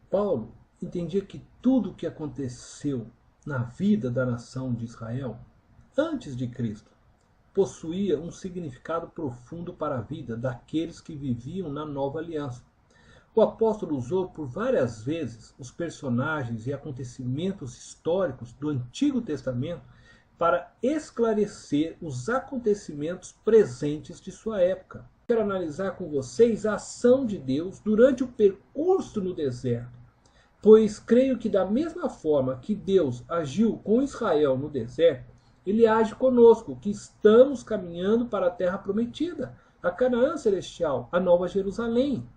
Paulo entendia que tudo o que aconteceu na vida da nação de Israel, antes de Cristo, possuía um significado profundo para a vida daqueles que viviam na nova aliança. O apóstolo usou por várias vezes os personagens e acontecimentos históricos do Antigo Testamento para esclarecer os acontecimentos presentes de sua época. Quero analisar com vocês a ação de Deus durante o percurso no deserto, pois creio que da mesma forma que Deus agiu com Israel no deserto, ele age conosco, que estamos caminhando para a terra prometida, a Canaã celestial, a Nova Jerusalém.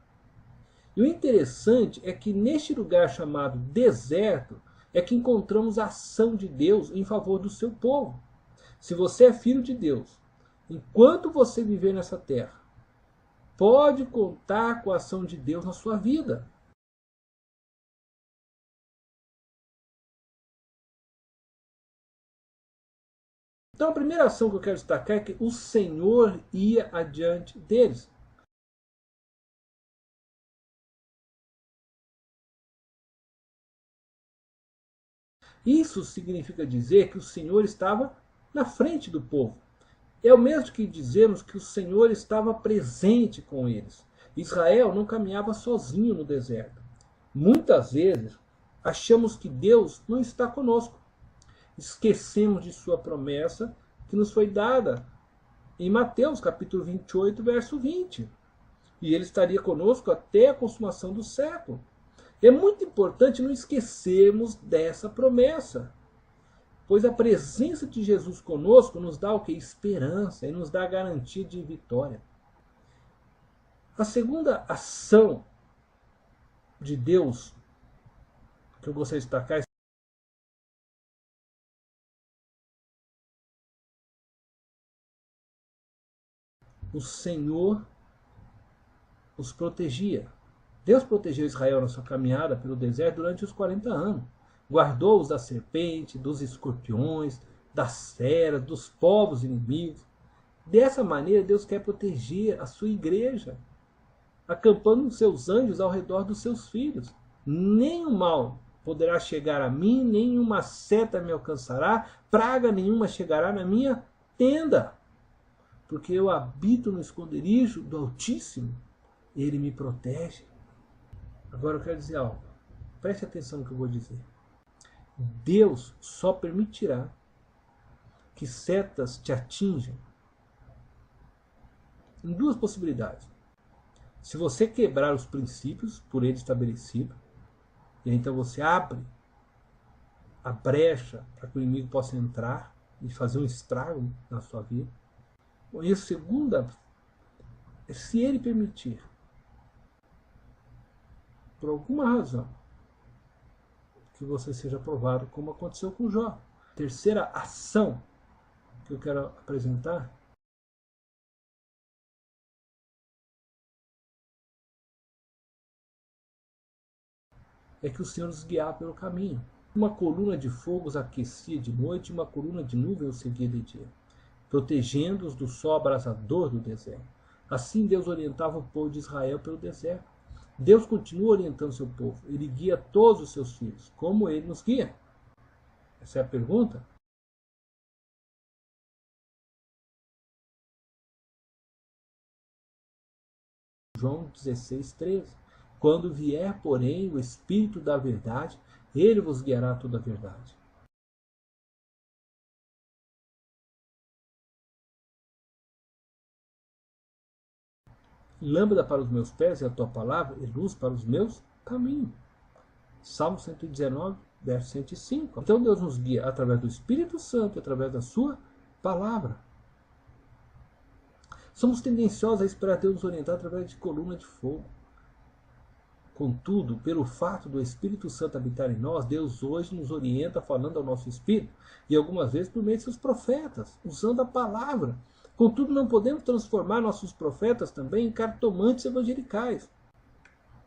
E o interessante é que neste lugar chamado deserto é que encontramos a ação de Deus em favor do seu povo. Se você é filho de Deus, enquanto você viver nessa terra, pode contar com a ação de Deus na sua vida. Então a primeira ação que eu quero destacar é que o Senhor ia adiante deles. Isso significa dizer que o Senhor estava na frente do povo. É o mesmo que dizermos que o Senhor estava presente com eles. Israel não caminhava sozinho no deserto. Muitas vezes achamos que Deus não está conosco. Esquecemos de sua promessa que nos foi dada em Mateus capítulo 28, verso 20. E ele estaria conosco até a consumação do século. É muito importante não esquecermos dessa promessa, pois a presença de Jesus conosco nos dá o que? Esperança e nos dá a garantia de vitória. A segunda ação de Deus que eu gostaria de destacar é o Senhor os protegia. Deus protegeu Israel na sua caminhada pelo deserto durante os 40 anos. Guardou-os da serpente, dos escorpiões, das feras, dos povos inimigos. Dessa maneira, Deus quer proteger a sua igreja, acampando os seus anjos ao redor dos seus filhos. Nenhum mal poderá chegar a mim, nenhuma seta me alcançará, praga nenhuma chegará na minha tenda, porque eu habito no esconderijo do Altíssimo, ele me protege. Agora eu quero dizer algo, preste atenção no que eu vou dizer. Deus só permitirá que setas te atinjam em duas possibilidades. Se você quebrar os princípios por ele estabelecido, e então você abre a brecha para que o inimigo possa entrar e fazer um estrago na sua vida. E a segunda, se ele permitir, por alguma razão, que você seja provado, como aconteceu com Jó. Terceira ação que eu quero apresentar é que o Senhor os guiava pelo caminho. Uma coluna de fogo os aquecia de noite e uma coluna de nuvem os seguia de dia, protegendo-os do sol abrasador do deserto. Assim Deus orientava o povo de Israel pelo deserto. Deus continua orientando seu povo. Ele guia todos os seus filhos, como ele nos guia. Essa é a pergunta. João 16, 13. Quando vier, porém, o Espírito da verdade, ele vos guiará a toda a verdade. Lâmpada para os meus pés é a tua palavra e luz para os meus caminhos. Salmo 119, verso 105. Então Deus nos guia através do Espírito Santo, através da sua palavra. Somos tendenciosos a esperar Deus nos orientar através de coluna de fogo. Contudo, pelo fato do Espírito Santo habitar em nós, Deus hoje nos orienta falando ao nosso espírito, e algumas vezes por meio de seus profetas, usando a palavra. Contudo, não podemos transformar nossos profetas também em cartomantes evangelicais,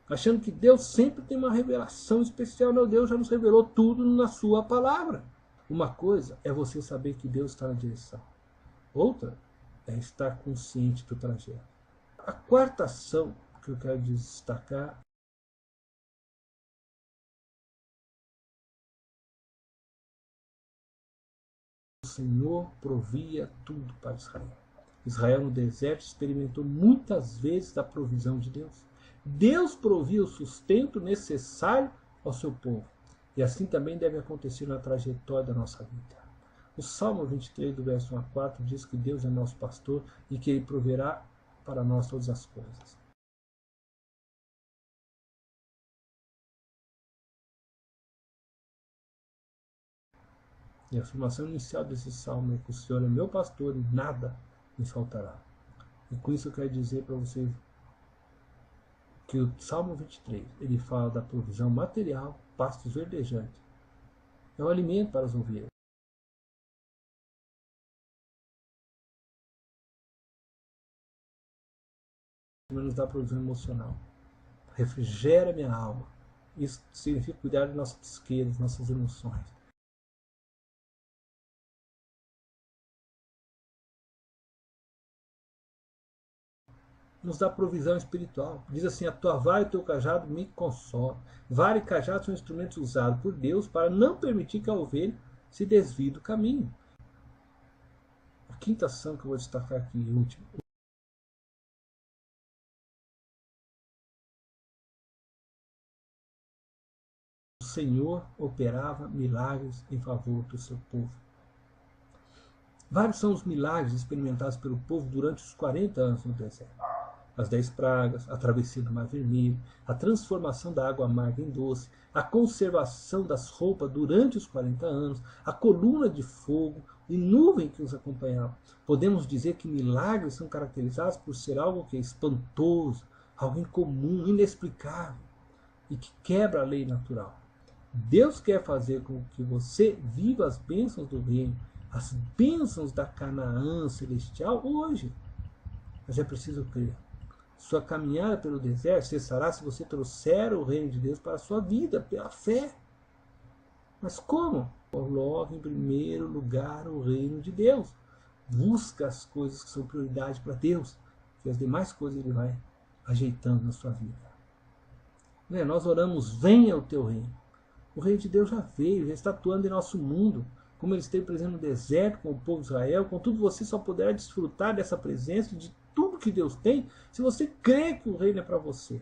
achando que Deus sempre tem uma revelação especial. Não, Deus já nos revelou tudo na sua palavra. Uma coisa é você saber que Deus está na direção. Outra é estar consciente do trajeto. A quarta ação que eu quero destacar Senhor provia tudo para Israel. Israel no deserto experimentou muitas vezes a provisão de Deus. Deus provia o sustento necessário ao seu povo. E assim também deve acontecer na trajetória da nossa vida. O Salmo 23, do verso 1 a 4, diz que Deus é nosso pastor e que Ele proverá para nós todas as coisas. E a afirmação inicial desse salmo é que o Senhor é meu pastor e nada me faltará. E com isso eu quero dizer para vocês que o Salmo 23, ele fala da provisão material, pastos verdejantes. É o alimento para as ovelhas. Nos dá provisão emocional. Refrigera minha alma. Isso significa cuidar de nossas psiques, nossas emoções. Nos dá provisão espiritual. Diz assim: a tua vara e o teu cajado me consolam. Vara e cajado são instrumentos usados por Deus para não permitir que a ovelha se desvie do caminho. A quinta ação que eu vou destacar aqui, última. O Senhor operava milagres em favor do seu povo. Vários são os milagres experimentados pelo povo durante os 40 anos no deserto. As 10 pragas, a travessia do Mar Vermelho, a transformação da água amarga em doce, a conservação das roupas durante os 40 anos, a coluna de fogo e nuvem que os acompanhava. Podemos dizer que milagres são caracterizados por ser algo que é espantoso, algo incomum, inexplicável e que quebra a lei natural. Deus quer fazer com que você viva as bênçãos do reino, as bênçãos da Canaã celestial hoje. Mas é preciso crer. Sua caminhada pelo deserto cessará se você trouxer o reino de Deus para a sua vida, pela fé. Mas como? Coloque em primeiro lugar o reino de Deus. Busca as coisas que são prioridade para Deus, que as demais coisas Ele vai ajeitando na sua vida. Nós oramos, venha o teu reino. O reino de Deus já veio, já está atuando em nosso mundo. Como Ele esteve presente no deserto com o povo de Israel, contudo você só poderá desfrutar dessa presença, de tudo que Deus tem, se você crê que o reino é para você.